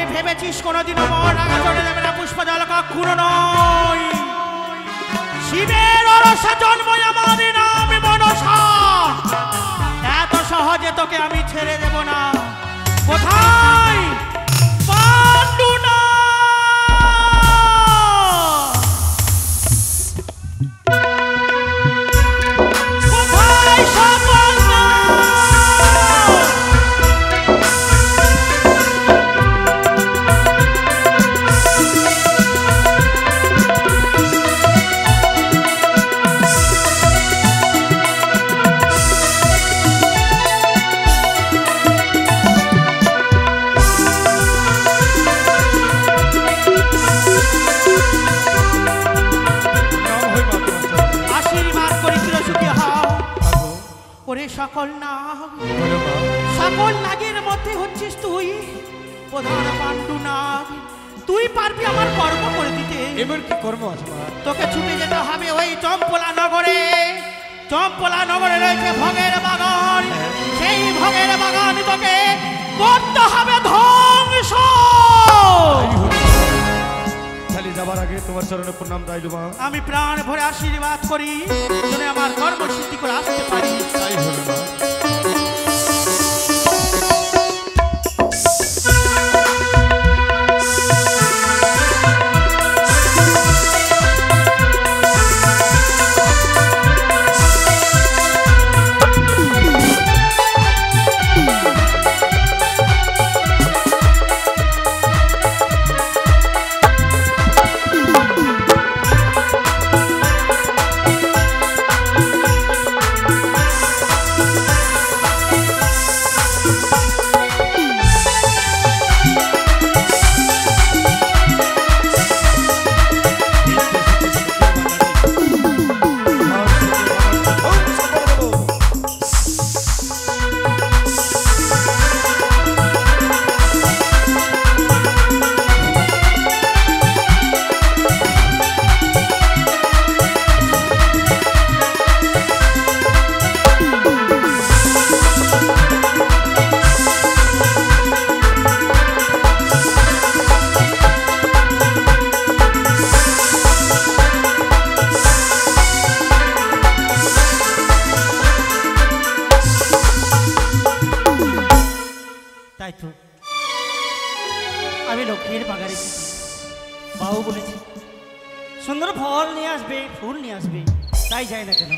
মনে ভেবেছিস কোনোদিনও মন আগা চলে যাবে না পুষ্প জল কখনো নয়। শিবের অরসা জন্মই আমার নাম মনসা, এত সহজে তোকে আমি ছেড়ে দেব না। কোথায় পাণ্ডুনা? কোথায় সকল না? সকল নাগ, সকল নাগের মধ্যে হচ্ছিস তুই প্রধান পাণ্ডু নাগ। তুই পারবি আমার কর্ম করে দিতে? এবার কি কর্ম আছে? তোকে ছুটে যেতে হবে ওই চম্পলা নগরে। চম্পলা নগরে রয়েছে ভোগের বাগান, সেই ভোগের বাগান তোকে করতে হবে ধ্বংস। যাবার আগে তোমার চরণে প্রণাম দাইলু মা। আমি প্রাণ ভরে আশীর্বাদ করি যেন আমার কর্ম সিদ্ধি করে আসতে পারি। তাই হলো মা। আমি লক্ষ্মীর বাগানে বাবু বলেছি সুন্দর ফল নিয়ে আসবে, ফুল নিয়ে আসবে, তাই যায় না কেন?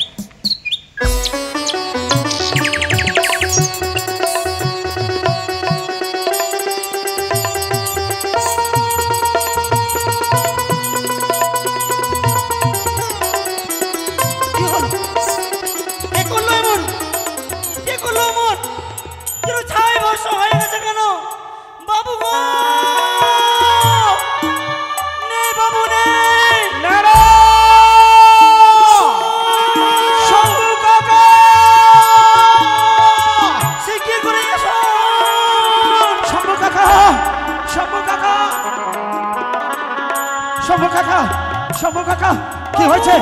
শম্ভু কাকা কি হয়েছে?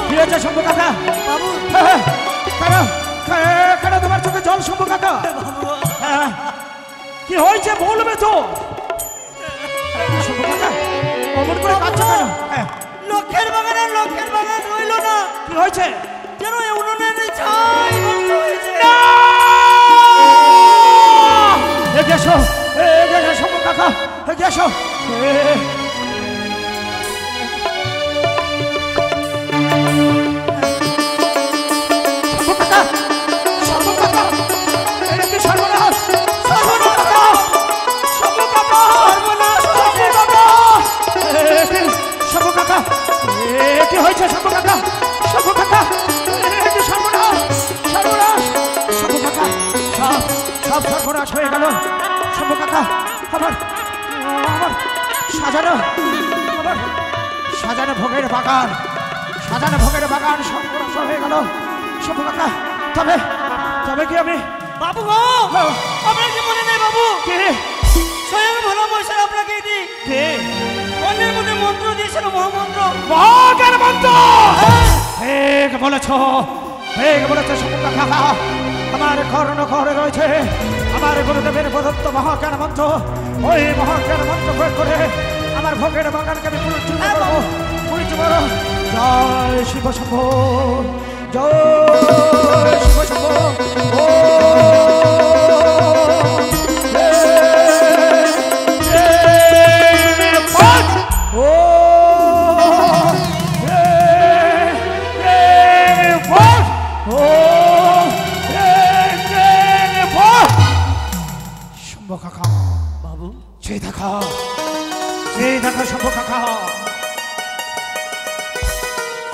কি হয়েছে শম্ভু কাকা? বাবু কেন তোমার চোখে জল? শম্ভু কাকা কি হয়েছে বলবে তো? শম্ভু কাকা অমন করে কাঁদছো কেন? লক্ষ্যের বাগান রইল না। কি হয়েছে? যেন উনুনের ছাই নষ্ট হয়েছে। এগিয়ে এসো শম্ভু কাকা, এগিয়ে এসো। কি হয়েছে শম্ভু কাকা? শম্ভু কাকা সর্বনাশ, সর্বনাশ শম্ভু কাকা, সব সর্বনাশ হয়ে গেল। শম্ভু কাকা আমার সাজানো ভোগের বাগান, সর্বনাশ হয়ে গেল। শম্ভু কাকা তবে কি আমি? বাবু গো, আপনার কি মনে নেই বাবু? কে? স্বয়ং ভোলা মশাই আপনাকে দি কে? অন্যের মধ্যে মন্ত্র দিয়েছিল, মহামন্ত্র। মহাজ্ঞান মন্ত্র! ঠিক বলেছ শম্ভু কাকা। আমার কর্ণ ঘরে রয়েছে আমার গুরুদেবের প্রদত্ত মহাজ্ঞান মন্ত্র। মন্ত্র, ওই মহাজ্ঞান মন্ত্র প্রয়োগ করে আমার ভোগের বাগানকে আমি পুনর্জীবিত করবো, পুনর্জীবিত করবো। জয় শিব শম্ভো, জয় শিব শম্ভো। শম্ভু কাকা বাবু, যে দেখা শম্ভু কাকা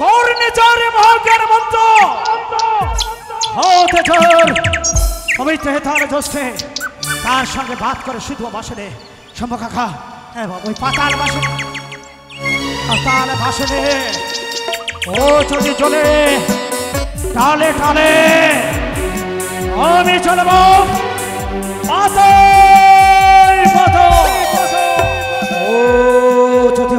করনে চারে মহাজ্ঞান মন্ত্র হতে চোর পবিত্র হেতার দোষে তার সঙ্গে বাদ করে শুধু বাসনে শম্ভু কাকা। হ্যাঁ বাবু, ওই পাতাল বাসনে ও যদি চলে টালে টালে আমি চলবো ও যদি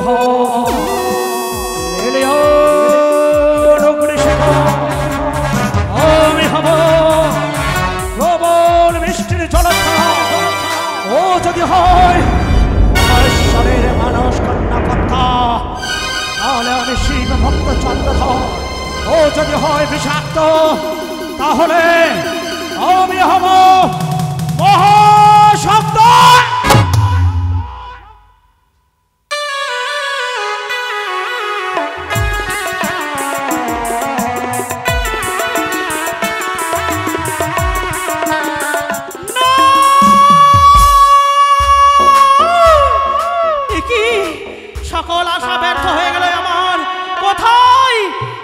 আমি হব প্রবল মিষ্টির জলধারা। ও যদি হয় ঈশ্বরের মানস কন্যা কর্তা, তাহলে আমি শিব ভক্ত চন্দ্রধর। ও যদি হয় বিষাক্ত, তাহলে আমি হব মহাশব্দ। সকল আশা ব্যর্থ হয়ে গেল আমার। কোথায়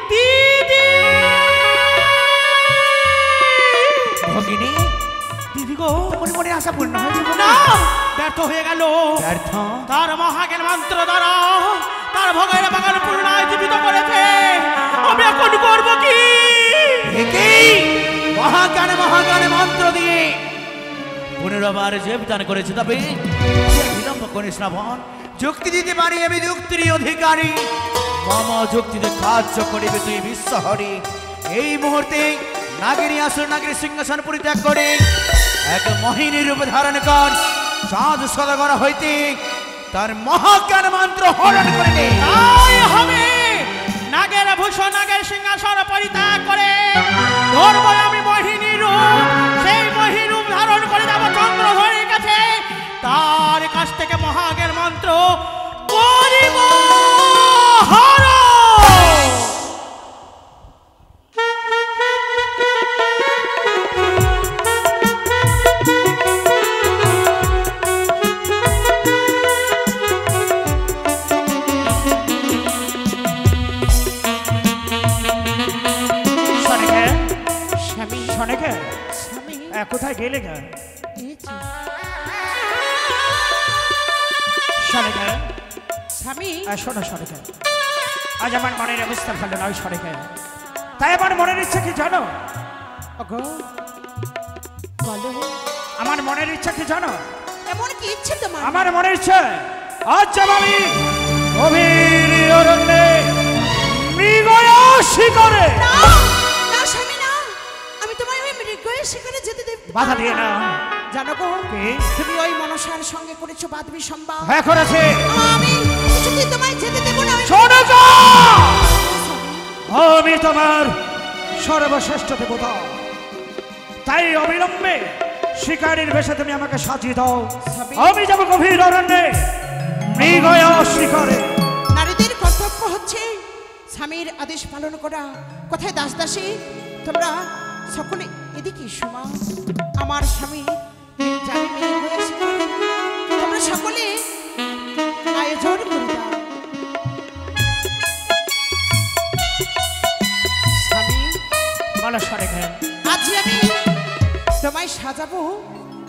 দিদি? ভগিনী দিদি গো, মনে আশা পূর্ণ হয়ে যাবে না, ব্যর্থ হয়ে গেল। ব্যর্থ? তার মহাজ্ঞান মন্ত্র দ্বারা তার ভোগের বাগান পুনরায় জীবিত করেছে। আমি এখন করবো কি? মহাজ্ঞান মন্ত্র দিয়ে পুনরাবার জীবদান করেছে, তবে বিলম্ব করিস না বোন। যুক্তি দিতে পারি, আমি যুক্তির অধিকারী। মম যুক্তিতে কার্য করিবে তুই বিশ্বহরি। এই মুহূর্তে নাগিনী আসর নাগিনী সিংহাসন পরিত্যাগ করে এক মোহিনী রূপ ধারণ কর। চাঁদ সদাগর হইতে তার মহাজ্ঞান মন্ত্র হরণ করে দে। তাই হবে। নাগের ভূষণ নাগের সিংহাসন পরিত্যাগ করে ধরবো আমি মোহিনী রূপ। সেই মোহিনী রূপ ধারণ করে যাব চন্দ্রধরের কাছে। তার কাছ থেকে মহাজ্ঞান মন্ত্র করিব হরণ। কোথায় গেলে গা? স্বামী, শোনো সরেখা, আজ আমার মনের অবস্থা ভালো নয় সরেখা। তাই আমার মনের ইচ্ছা কি জানো? বলো। আমার মনের ইচ্ছা কি জানো? এমন কি ইচ্ছে তোমার? আমার মনের ইচ্ছা আজ আমি গভীর অরণ্যে মৃগয়া শিকারে। না না স্বামী, না, আমি তোমায় ওই মৃগয়া শিকারে যেতে দেব। বাধা দিয়ে না। জানো গো, তুমি ওই মনসার সঙ্গে করেছো বাদ বিসম্বাদ। হ্যাঁ করেছে। আমি কিছুতেই তোমায় যেতে দেব না। শোনো গো, আমি তোমার সর্বশ্রেষ্ঠ দেবতা, তাই অবিলম্বে শিকারীর বেশে তুমি আমাকে সাজিয়ে দাও। আমি যাব গভীর অরণ্যে মৃগয়া শিকারে। নারীদের কর্তব্য হচ্ছে স্বামীর আদেশ পালন করা। কোথায় দাস দাসী, তোমরা সকলে এদিকে শোনা। আমার স্বামী জানি মৃগয়া শিকারে, তোমরা সকলে আয়োজন করে দাও। স্বামী বলো সরেখা, আজ আমি তোমায় সাজাবো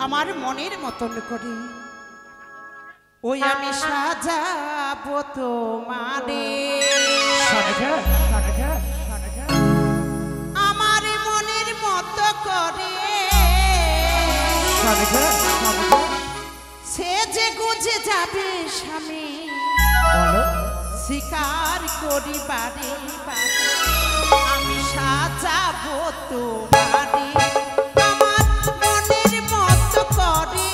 আমার মনের মতন করে। ওই আমি সাজাবো তোমারে আমার মনের মতো করে। সে যে গুজে যাবে স্বামী, শিকার করি বারে বারে। আমি সাজাবো তোমারে আমার মনের মতো করে।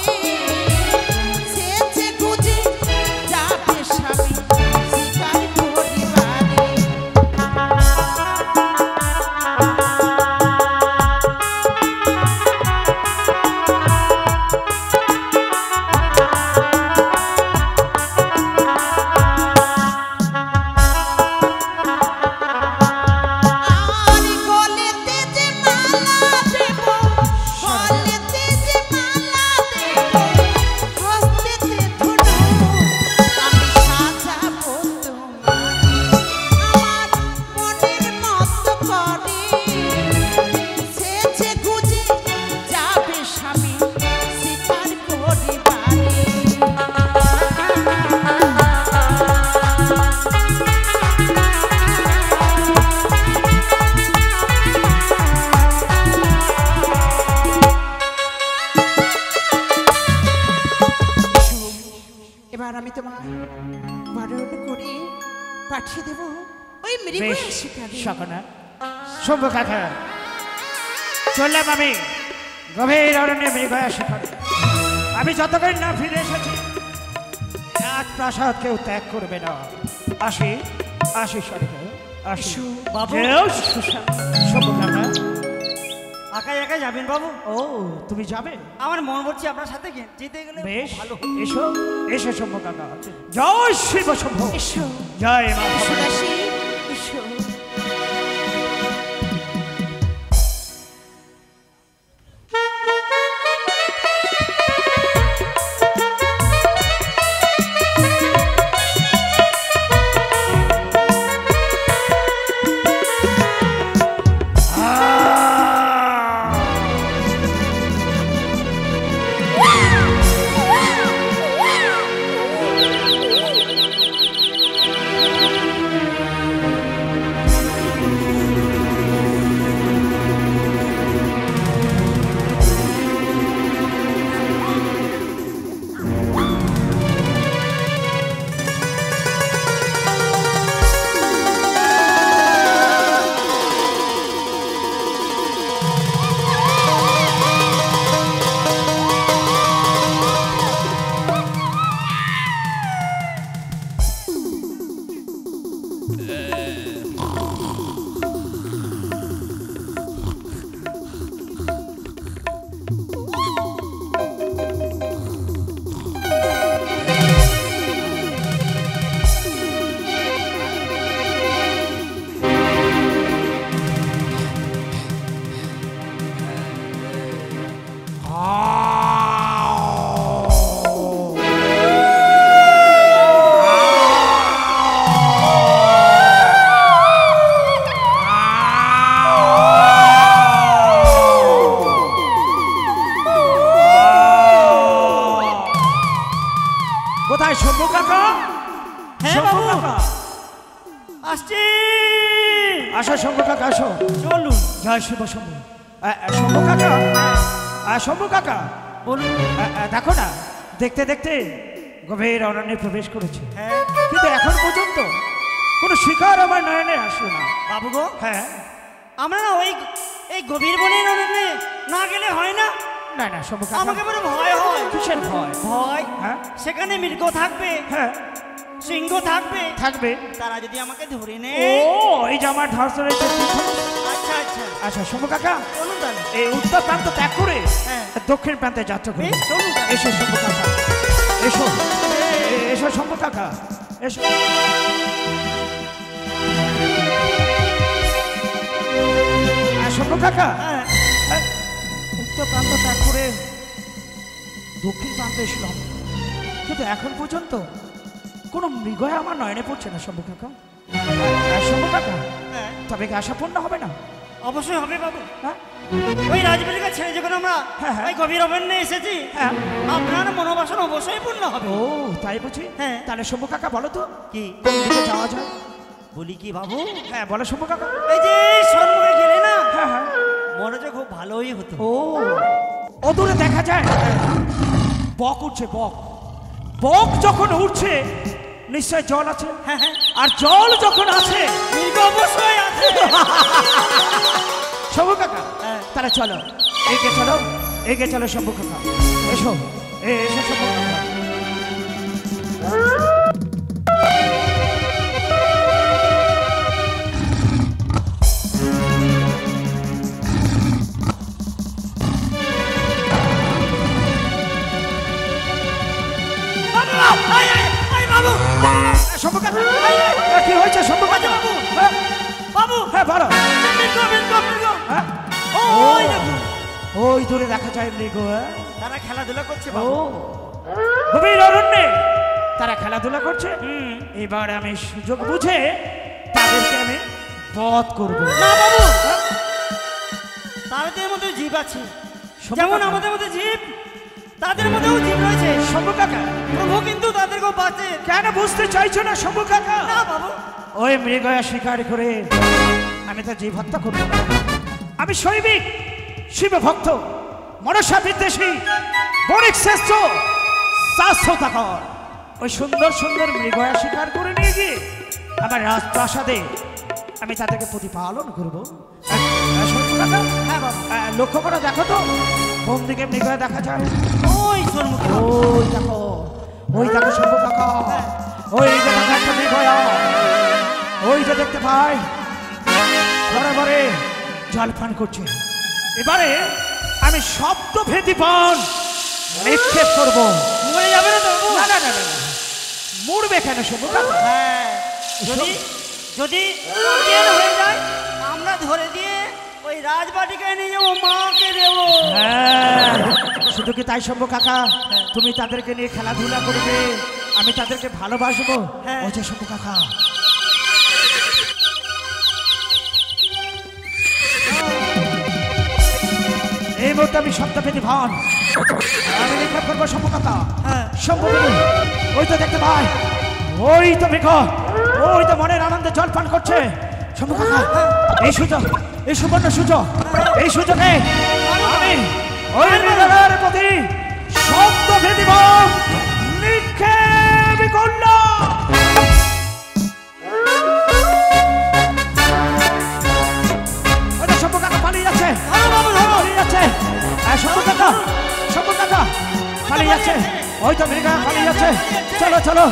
এবার আমি তোমার বারণ করে পাঠিয়ে দেব ওই মৃগয়া শিকারে। সকনা শম্ভু কাকা, চললাম আমি গভীর অরণ্যে মৃগয়া শিকারে। আমি যতক্ষণ না ফিরে এসেছি রাজ প্রাসাদ কেউ ত্যাগ করবে না। আসি আসি সরি আসি বাবু। যেও শম্ভু কাকা। একাই একাই যাবেন বাবু? ও তুমি যাবে? আমার মন বলছে আপনার সাথে যেতে গেলে বেশ ভালো। এসো এসো শম্ভু কাকা। জয় শিব শম্ভু, এসো জয় মা এসো ভবানী। দাসী, এসো। কোথায় শম্ভু কাকা? হ্যাঁ শম্ভু বাবু। কাকা, আসছি। আসো শম্ভু কাকা আসো। চলুন। জয় শিব শম্ভু। শম্ভু কাকা, শম্ভু কাকা বলুন। দেখো না, দেখতে দেখতে গভীর অরণ্যে প্রবেশ করেছে, হ্যাঁ কিন্তু এখন পর্যন্ত কোনো শিকার আমার নয়নে আসলো না। বাবু গো, হ্যাঁ, আমরা না ওই এই গভীর বনের অরণ্যে না গেলে হয় না? না না শম্ভু কাকা, আমাকে বড় ভয় হয়। কিসের ভয়? ভয়? হ্যাঁ সেখানে মৃগ থাকবে, হ্যাঁ সিংহ থাকবে, থাকবে। তারা যদি আমাকে ধরে ও নেয়। এই যে আমার ধর্ষ রয়েছে। আচ্ছা আচ্ছা, আচ্ছা শম্ভু কাকা, চলুন তাহলে। এই উত্তর প্রান্ত ত্যাগ করে হ্যাঁ। দক্ষিণ প্রান্তে যাত্রা করবে। বেশ, চলুন তাহলে। এসো শম্ভু কাকা, এসো এসো শম্ভু কাকা, এসো। শম্ভু কাকা, হ্যাঁ উত্তর প্রান্ত ত্যাগ করে দক্ষিণ প্রান্তে এসলাম, কিন্তু এখন পর্যন্ত কোনো মৃগয় আমার নয়নে পড়ছে না শম্ভু কাকা। শম্ভু কাকা, হ্যাঁ, তবে কি আশা পূর্ণ হবে না? অবশ্যই হবে বাবু। হ্যাঁ ওই রাজবাড়িকে ছেড়ে যখন আমরা হ্যাঁ, হ্যাঁ। ওই গভীর অরণ্যে এসেছি, হ্যাঁ। আপনার মনোবাসনা অবশ্যই পূর্ণ হবে। ও তাই বুঝি? হ্যাঁ। তাহলে শম্ভু কাকা বলো তো কি কোন দিকে যাওয়া যায়? বলি কি বাবু, হ্যাঁ বলো শম্ভু কাকা। এই যে সম্মুখে গেলে না হ্যাঁ হ্যাঁ। মনে যে খুব ভালোই হতো। ও অদূরে দেখা যায় বক উঠছে, বক। বক যখন উঠছে নিশ্চয় জল আছে, হ্যাঁ হ্যাঁ, আর জল যখন আছে মৃগ অবশ্যই আছে। শম্ভু কাকা, হ্যাঁ। তাহলে চলো এগিয়ে চলো, এগিয়ে চলো শম্ভু কাকা, এসো এসো শম্ভু কাকা। বাবু, শম্ভু কাকা, কি হয়েছে শম্ভু কাকা? বাবু। হ্যাঁ, বাবু, হ্যাঁ বলো। মৃগ মৃগ মৃগ। হ্যাঁ? ওই দেখুন, ওই দূরে দেখা যায় মৃগ। হ্যাঁ? তারা খেলাধুলা করছে ও বাবু। গভীর অরণ্যে তারা খেলাধুলা করছে। এবার আমি সুযোগ বুঝে তাদেরকে আমি বধ করব। না বাবু, তাদের মধ্যে জীব আছে, শম্ভু যেমন কাকা। আমাদের মধ্যে জীব, তাদের মধ্যেও জীব রয়েছে। শম্ভু কাকা, প্রভু কিন্তু তাদেরকেও বাঁচে কেন বুঝতে চাইছো না শম্ভু কাকা? না বাবু। ওই মৃগয়া শিকার করে আমি তো জীব হত্যা করবো না। আমি সৈনিক, শিব ভক্ত, মনসা বিদ্বেষী, বণিক শ্রেষ্ঠ, শাস্ত্রতাকর। ওই সুন্দর সুন্দর মৃগয়া শিকার করে নিয়ে গিয়ে আমার রাজপ্রাসাদে আমি তাদেরকে প্রতিপালন করবো। হ্যাঁ বাবা, লক্ষ্য করে দেখো তো কোন দিকে মৃগয়া দেখা যায়। ওই সন্মুখ ওই দেখো, ওই দেখো শম্ভু কাকা, ওই যে দেখো একটা মৃগয়া, ওই যে দেখতে পাই ঘরে ঘরে জল পান করছে। এবারে আমি শব্দ ভেদি পান নিক্ষেপ করবো। মরে যাবে না তো বাবু? না না না না, মরবে কেন শম্ভু কাকা? হ্যাঁ, যদি যদি অজ্ঞান হয়ে যায় আমরা ধরে দিয়ে ওই রাজবাটিকায় নিয়ে যাবো, মাকে দেবো। হ্যাঁ, শুধু কি তাই শম্ভু কাকা? তুমি তাদেরকে নিয়ে খেলাধুলা করবে, আমি তাদেরকে ভালোবাসবো। হ্যাঁ। ওই যে শম্ভু কাকা, এই মুহূর্তে আমি শব্দ পেতে ভান আমি নিক্ষেপ করবো শম্ভু কাকা। হ্যাঁ। শম্ভু পেতে, ওই তো দেখতে পাই, ওই তো মেঘ, ওই তো মনের আনন্দে জল পান করছে। শম্ভু কাকা, এই সুযোগ, এই সুবর্ণ সুযোগ, এই সুযোগে আমি ওই মৃগয়ার প্রতি শব্দ পেতে ভান নিক্ষেপ করলাম। ওই তো শম্ভু কাকা পালিয়ে যাচ্ছে, পালিয়ে যাচ্ছে। শম্ভু কাকা, শম্ভু কাকা পালিয়ে যাচ্ছে, ওই তো মৃগয়া পালিয়ে যাচ্ছে। চলো চলো,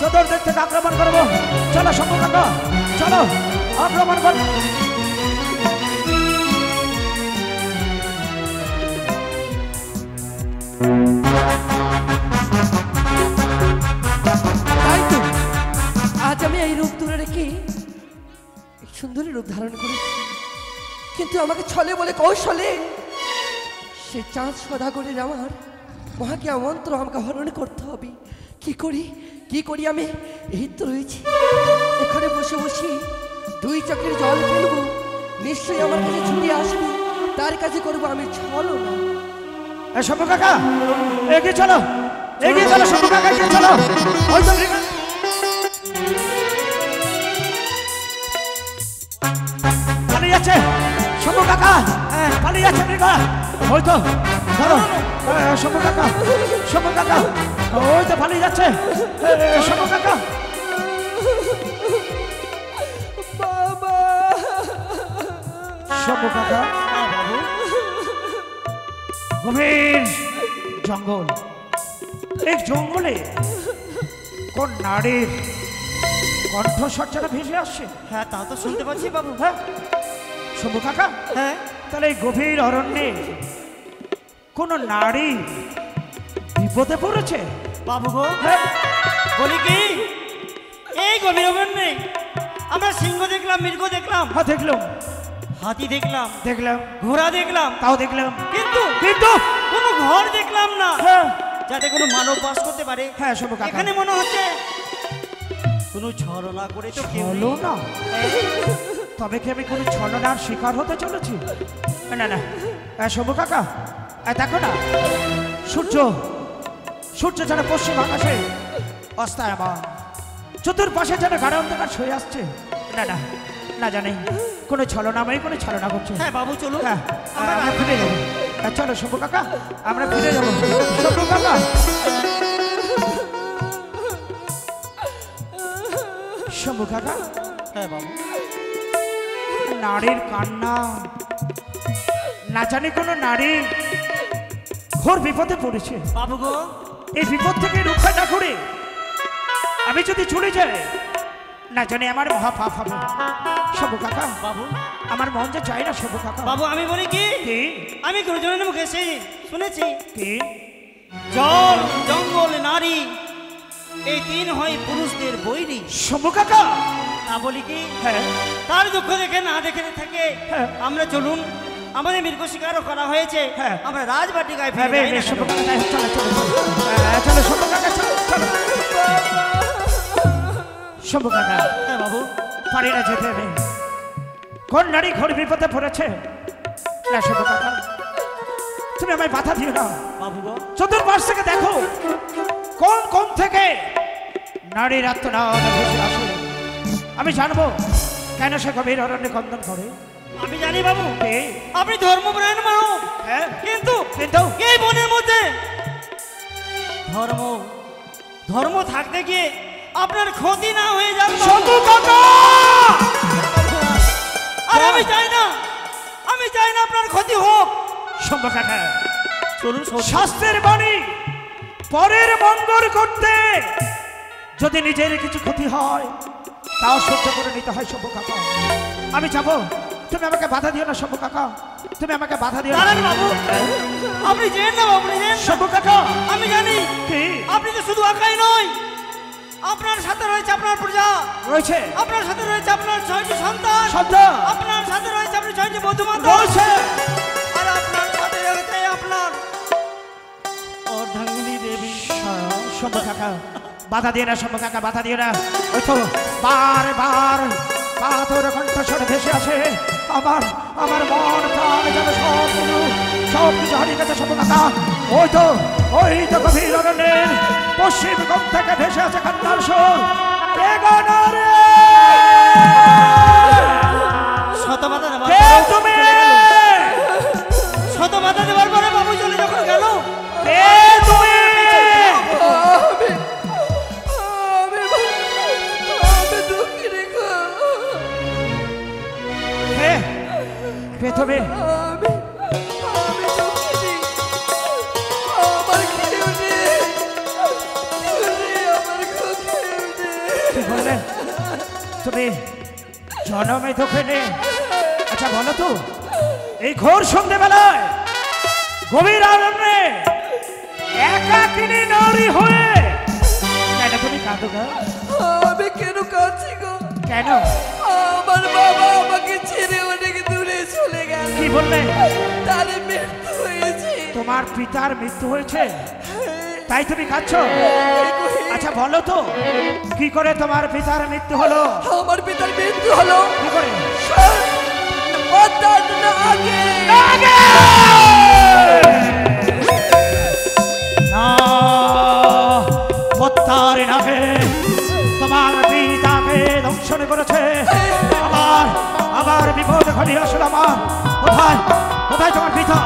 চতুর্দিক থেকে আক্রমণ করবো। চলো শম্ভু কাকা, চলো আক্রমণ কর। তাই তো আজ আমি এই রূপ দূরে রেখে এক সুন্দরী রূপ ধারণ করেছি, কিন্তু আমাকে ছলে বলে কৌশলে সে চাঁদ সদাগরের আমার মহাজ্ঞা মন্ত্র আমাকে হরণ করতে হবে। কি করি আমি এই তো রয়েছি এখানে বসে বসে দুই চোখের জল ফেলবো, নিশ্চয়ই আমার কাছে ছুটি আসবে, তার কাছে করবো আমি ছলো না। শম্ভু কাকা এগিয়ে চলো, এগিয়ে চলো শম্ভু কাকা, এগিয়ে চলো। ওই তো মৃগয়া পালিয়ে যাচ্ছে, শম্ভু কাকা পালিয়ে যাচ্ছে মৃগয়া। ওই তো ধরো শম্ভু কাকা, শম্ভু কাকা, ওই তো পালিয়ে যাচ্ছে শম্ভু কাকা। বাবা শম্ভু কাকা, গভীর জঙ্গল, এই জঙ্গলে কোন নারীর কণ্ঠস্বর যেন ভেসে আসছে। হ্যাঁ, তা তো শুনতে পাচ্ছি বাবু। হ্যাঁ শম্ভু কাকা, হ্যাঁ, তাহলে এই গভীর অরণ্যে কোন নারী বিপদে পড়েছে। বাবু গো, হ্যাঁ, বলি কি এই গভীর অরণ্যে আমরা সিংহ দেখলাম, মৃগ দেখলাম, হ্যাঁ দেখলাম, হাতি দেখলাম, দেখলাম, ঘোড়া দেখলাম, তাও দেখলাম, কিন্তু কিন্তু কোনো ঘর দেখলাম না হ্যাঁ যাতে কোনো মানব বাস করতে পারে। হ্যাঁ শম্ভু কাকা, এখানে মনে হচ্ছে কোনো ছলনা করে তো কেউ নেই। হলো না, তবে কি আমি কোনো ছলনার শিকার হতে চলেছি? না না শম্ভু কাকা, দেখো না সূর্য, সূর্য যেন পশ্চিম আকাশে অস্তায়মান, চতুর্পাশে যেন গাঢ় অন্ধকার ছয়ে আসছে। না না না জানি কোনো ছলনাময়ী কোনো ছলনা করছে। হ্যাঁ বাবু চলুন, হ্যাঁ আমরা ফিরে যাবো। চলো শম্ভু কাকা, আমরা ফিরে যাবো। শম্ভু কাকা, শম্ভু কাকা, হ্যাঁ বাবু, নারীর কান্না, না জানি কোনো নারী ঘোর বিপদে পড়েছে। বাবু গো, এই বিপদ থেকে রক্ষা না করে আমি যদি চলে যাই, না জানি আমার মহা পাপ হবে। শম্ভু কাকা, বাবু, আমার মন যে চাই না শম্ভু কাকা। বাবু আমি বলি কি, কি আমি গুরুজনের মুখে শুনেছি কি জল, জঙ্গল, নারী এই তিন হয় পুরুষদের বৈরী। শম্ভু কাকা, তা বলি কি হ্যাঁ তার দুঃখ দেখে না দেখে থাকে হ্যাঁ। আমরা চলুন, আমাদের মৃগ শিকারও করা হয়েছে, হ্যাঁ। আমরা রাজবাটিকায় হ্যাঁ ফিরে যাই না শম্ভু কেন? কাকা, চলো চলো চলো শম্ভু কাকা, চলো চলো। শম্ভু কাকা, হ্যাঁ বাবু, পারি না যেতে হবে। কোন নারী ঘোর বিপদে পড়েছে? না শম্ভু কাকা, তুমি আমায় বাধা দিও না। বাবু গো, চতুর্পাশ থেকে দেখো কোন কোন থেকে নারীর আত্মনাদ ভেসে আসে। আমি জানবো কেন সে গভীর অরণ্যে কন্দন করে। আমি জানি বাবু কে? আপনি ধর্মপ্রাণ মানুষ, হ্যাঁ কিন্তু কিন্তু এই বনের মধ্যে ধর্ম ধর্ম থাকতে গিয়ে আপনার ক্ষতি না হয়ে যাবে বাবু। শম্ভু কাকা আর আমি চাই না আপনার ক্ষতি হোক। শম্ভু কাকা চলুন শাস্ত্রের বাণী পরের মঙ্গল করতে যদি নিজের কিছু ক্ষতি হয় তাও সহ্য করে নিতে হয় শম্ভু কাকা। আমি যাবো, তুমি আমাকে বাধা দিও না শম্ভু কাকা, তুমি আমাকে বাধা দিও না। দাঁড়ান বাবু, আপনি যেন না বাবু, যেন না। শম্ভু কাকা আমি জানি কি আপনি তো শুধু একাই নয়, আপনার সাথে রয়েছে আপনার প্রজা, রয়েছে আপনার সাথে রয়েছে আপনার 6টি সন্তান, সন্তান আপনার সাথে রয়েছে আপনার 6টি বধূ-বান্ধব, রয়েছে আর আপনার সাথে রয়েছে আপনার অর্ধাঙ্গিনী দেবী। শম্ভু কাকা বাধা দিয়ে না, শম্ভু কাকা বাধা দিয়ে না। ওই তো বারবার পাথর কণ্ঠস্বর ভেসে আসে, আমার আমার মন প্রাণ যেন সব কিছু হারিয়ে গেছে শম্ভু কাকা। ওই তো গভীর অরণ্যের পশ্চিম কোণ থেকে ভেসে আছে কান্নার সুর। কে গানা রে? শত বাধা দেওয়ার কে পরেও তুমি? চলে গেল। শত বাধা দেওয়ার পরে বাবু চলে যখন গেল, কে তুমি? আমি দুঃখিনী গো। কে তুমি? আমি দুঃখিনী। আমার কেউ নেই। আমার কেউ নেই। কি বললে তুমি? জনমে দোকানে? আচ্ছা বলো তো, এই ঘোর সন্ধ্যেবেলায় গভীর অরণ্যে একাকিনী নারী হয়ে কেন তুমি কাঁদো গো? আমি কেন কাঁদছি গো? কেন? আমার বাবা আমাকে ছেড়ে অনেক দূরে চলে গেল। কি বললে? তার মৃত্যু হয়েছে। তোমার পিতার মৃত্যু হয়েছে তাই তুমি কাঁদছ? আচ্ছা বলো তো, কি করে তোমার পিতার মৃত্যু হলো? আমার পিতার মৃত্যু হলো কি করে? আগে না, পত্তার নাগে তোমার পিতাকে দংশন করেছে। আবার বিপদ ঘটিয়ে আসলো আমার। কোথায় তোমার পিতা?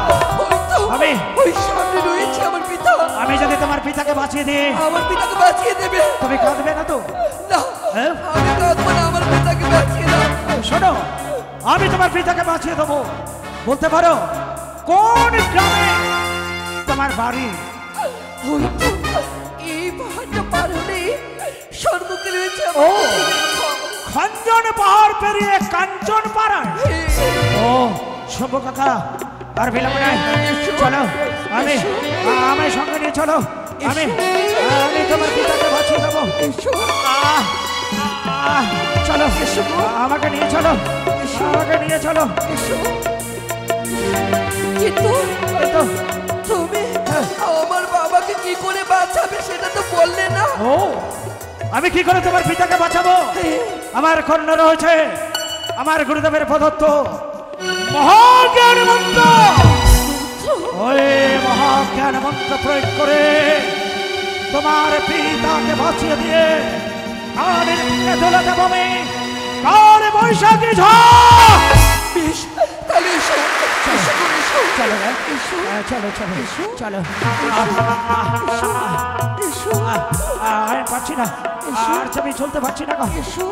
ওই সামনে রয়েছে আমার পিতা। আমি যদি তোমার পিতাকে বাঁচিয়ে দিই, আমার পিতাকে বাঁচিয়ে দেবে। তুমি কাঁদবে না তো? না, হ্যাঁ? আমি কাঁদবো না, আমার পিতাকে বাঁচিয়ে দাও। শোনো, আমি তোমার পিতাকে বাঁচিয়ে দেবো। বলতে পারো কোন গ্রামে তোমার বাড়ি? ওই তো, এই পাহাড়টা পার হলে সম্মুখে রয়েছে ও, আমার খঞ্জন পাহাড় পেরিয়ে কাঞ্চন পাড়ায়। ও শম্ভু কাকা, আর বিলম্ব নাই, চলো আমি সঙ্গে নিয়ে চলো। আমি তোমার পিতাকে বাঁচিয়ে দেবো। চলো আমাকে নিয়ে চলো, আমাকে নিয়ে চলো। কিন্তু তুমি আমার বাবাকে কি করে বাঁচাবে সেটা তো বললে না। ও, আমি কি করে তোমার পিতাকে বাঁচাবো? আমার কর্ণ রয়েছে আমার গুরুদেবের প্রদত্ত মহাজ্ঞান মন্ত্র। ওই মহাজ্ঞান মন্ত্র প্রয়োগ করে তোমার পিতাকে বাঁচিয়ে দিয়ে কানের দোলাতে পাবে কার বৈশাখী ঝড়। বেশ, তাহলে এসো, এসো, এসো, চলো চলো চলো চলো। এসো, আমি পারছি না, আর আমি চলতে পারছি না গো। এসো।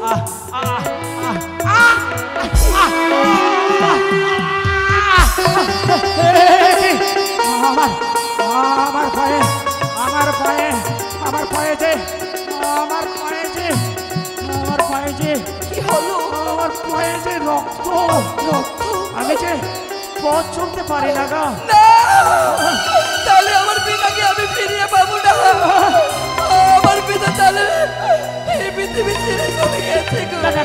আমার পায়ে আমার পায়ে আমার পায়ে যে আমার পায়ে যে আমার পায়ে যে কি হলো? আমার পায়ে যে রক্ত রক্ত? আমি যে পথ চলতে পারি না গা। না, তাহলে আমার পিতাকে আমি ফিরিয়ে পাবো না। আমার পিতা তাহলে এই পৃথিবী ছেড়ে চলে গেছে গো। না, না,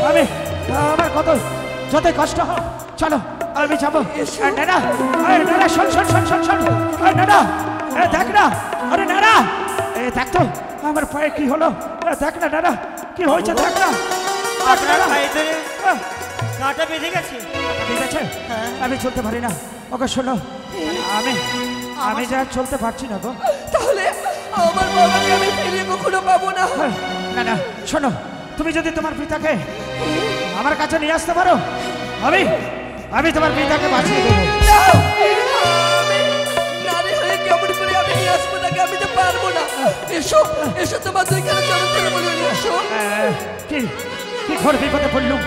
আমি আমার কত যতই কষ্ট হোক চলো আমি যাবো। নানা নানা শোন শোন শোন শোন শোন নানা দেখ না, আরে নানা দেখ তো আমার পায়ে কি হলো, দেখ না নানা কি হয়েছে, দেখ না। আপনার পায়ে ধরে কাঁটা বেঁধে গেছে। ঠিক আছে, আমি চলতে পারি না। ওকে শোনো, আমি যা চলতে পারছি না গো। তাহলে আমার বাবাকে আমি ফিরিয়ে কখনো পাবো না। না না শোনো, তুমি যদি তোমার পিতাকে আমার কাছে নিয়ে আসতে পারো আমি তোমার পিতাকে বাঁচিয়ে দেবো। না, আমি নারী হয়ে কেমন করে আমি নিয়ে আসবো তাকে? আমি তো পারবো না। এসো এসো তোমার দুইখানে চরণ ধরে বলি এসো। কি কি ঘোর বিপদে পড়লুম,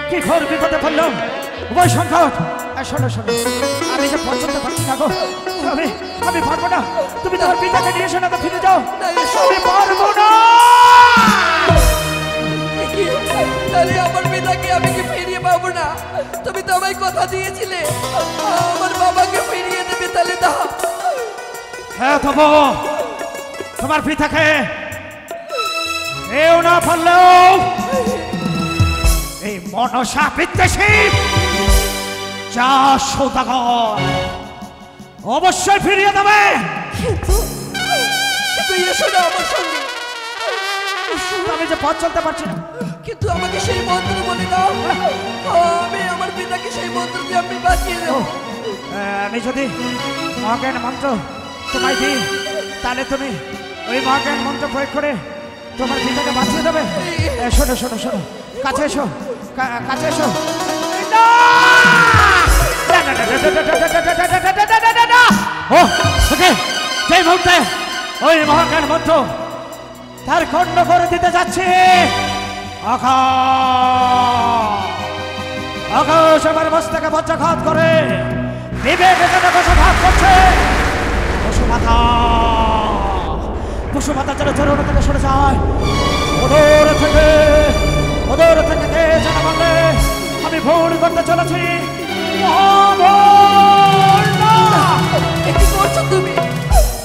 কি ঘোর বিপদে পড়লুম, উভয় সংকট। শোনো শোনো, আমি যে পছন্দ পারছি না গো, আমি পারবো না। তুমি তোমার পিতাকে নিয়ে এসো না, তো ফিরে যাও। আমি পারবো না। তাহলে আমার পিতাকে আমি কি ফিরিয়ে পাবো না? তুমি তো আমায় কথা দিয়েছিলে আমার বাবাকে ফিরিয়ে দেবে, তাহলে দাও। হ্যাঁ তবু তোমার পিতাকে কেউ না পারলেও এই মনসা বিদ্বেষী যা সৌদাগর অবশ্যই ফিরিয়ে দেবে। কিন্তু এসো না আমার সঙ্গে। আমি যে পথ চলতে পারছি না, কিন্তু আমাকে সেই মন্ত্র বলে দাও, আমি আমার পিতাকে সেই মন্ত্র দিয়ে আমি বাঁচিয়ে দেবো। আমি যদি মহাজ্ঞান মন্ত্র তোমায় দিই, তাহলে তুমি ওই মহাজ্ঞান মন্ত্র প্রয়োগ করে তোমার পিতাকে বাঁচিয়ে দেবে। শোনো শোনো শোনো, কাছে এসো, কাছে এসো। যে মুহূর্তে ওই মহাজ্ঞান মন্ত্র তার খণ্ড করে দিতে যাচ্ছে, আকাশ আমার মস্তকে বজ্রাঘাত করে বিবেক এখানে বসবাস করছে। পশুমাতা যেন চরণ থেকে সরে যায়। ওদের থেকে কে যেন বললে আমি ভুল করতে চলেছি। কি করছো তুমি?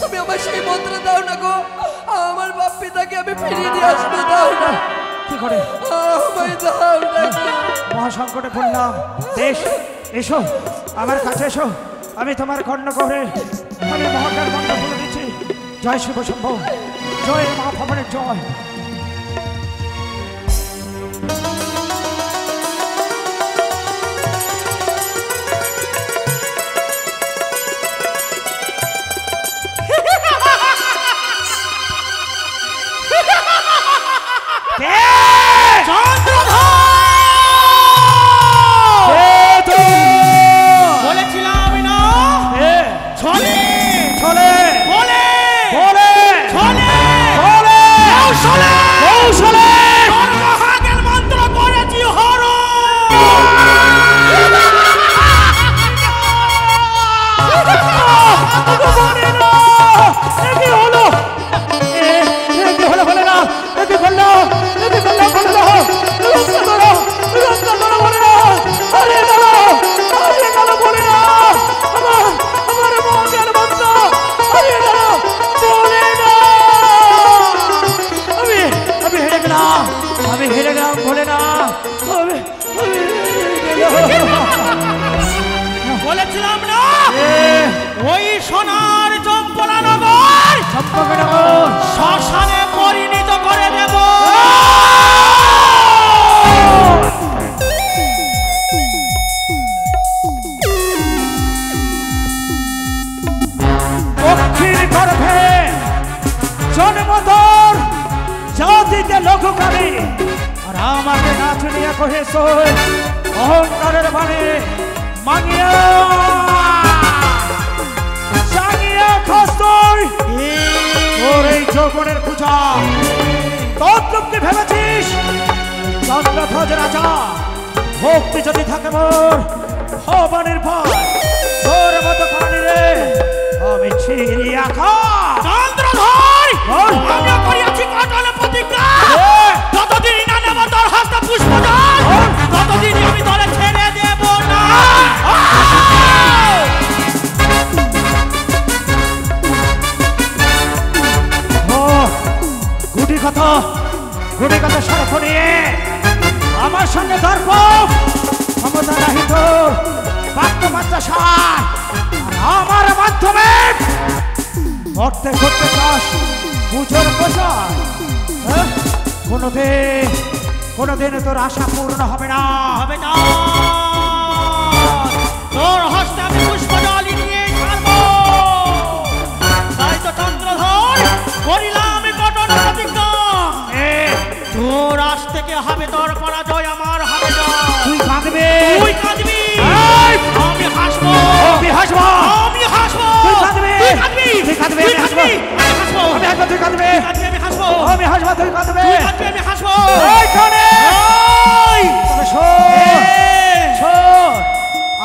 তুমি আমার সেই মন্ত্র দাও না গো, আমার বাপ পিতাকে আমি ফিরিয়ে দিয়ে আসবো। দাও না। কি করে আমায় দাও না। মহাসংকটে পড়লাম। বেশ এসো আমার কাছে এসো, আমি তোমার কর্ণ করে আমি মহাজ্ঞান মন্ত্র বলে দিচ্ছি। জয় শিব শম্ভু, জয় মা ভবনের জয়। বলেছিলাম না চলে চলে বলে বলে চলে বলে কৌশলে কৌশলে মহাজ্ঞান মন্ত্র করেছি হর। আমি হেরে গেলাম, বলে না বলেছিলাম না ওই সোনার চম্পলানগর শ্মশানে পরিণত করে দেব। পক্ষীর গর্ভে জন্ম তোর জাতিতে লঘুকারী, আর আমাকে না চুনিয়া কহেছ অহংকারের মানে মানিয়া জানিয়া খস্তই তোর এই যৌবনের পূজা তদ্রুপকে ভেবেছিস চন্দ্রধ্বজ রাজা। ভক্তি যদি থাকে মোর ভবানীর ভয়, তোর মতো পানি রে আমি ছিড়িয়া খা। চন্দ্রধর আমি করিয়াছি কঠোর প্রতিজ্ঞা, যতদিন না নেব তোর হস্ত পুষ্পজল ততদিন আমি তোরে ছেড়ে দেব না। গুটি কথা সরফ নিয়ে আমার সঙ্গে দর্প ক্ষমতা নাহি তো বাক্যমাত্রা সার আমার মাধ্যমে করতে করতে চাস পুজোর প্রচার। কোনোদিন তোর আশা পূর্ণ হবে না, হবে না। তোর হস্তে আমি পুষ্পজল নিয়ে ছাড়বো। তাই তো চন্দ্রধর করিলাম আমি কঠোর প্রতিজ্ঞা, তোর আজ থেকে হবে তোর পরাজয়, আমার হবে না। তুই কাঁদবে, তুই কাঁদবি, আমি হাসবো, আমি হাসবো, আমি হাসবো। তুই কাঁদবি, তুই কাঁদবি, তুই কাঁদবি, তুই আমি হাসবো, কাঁদবি, আমি হাসবো। আমি হাসবো, তুই কাঁদবি। আমি হাসবা তুই কাঁদবে। তুই কাঁদবি, আমি হাসবো। এইখানে ওই! তবে শোন, এ! শোন,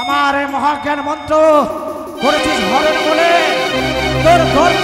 আমার এই মহাজ্ঞান মন্ত্র করেছিস হরণ বলে তোর গর্ব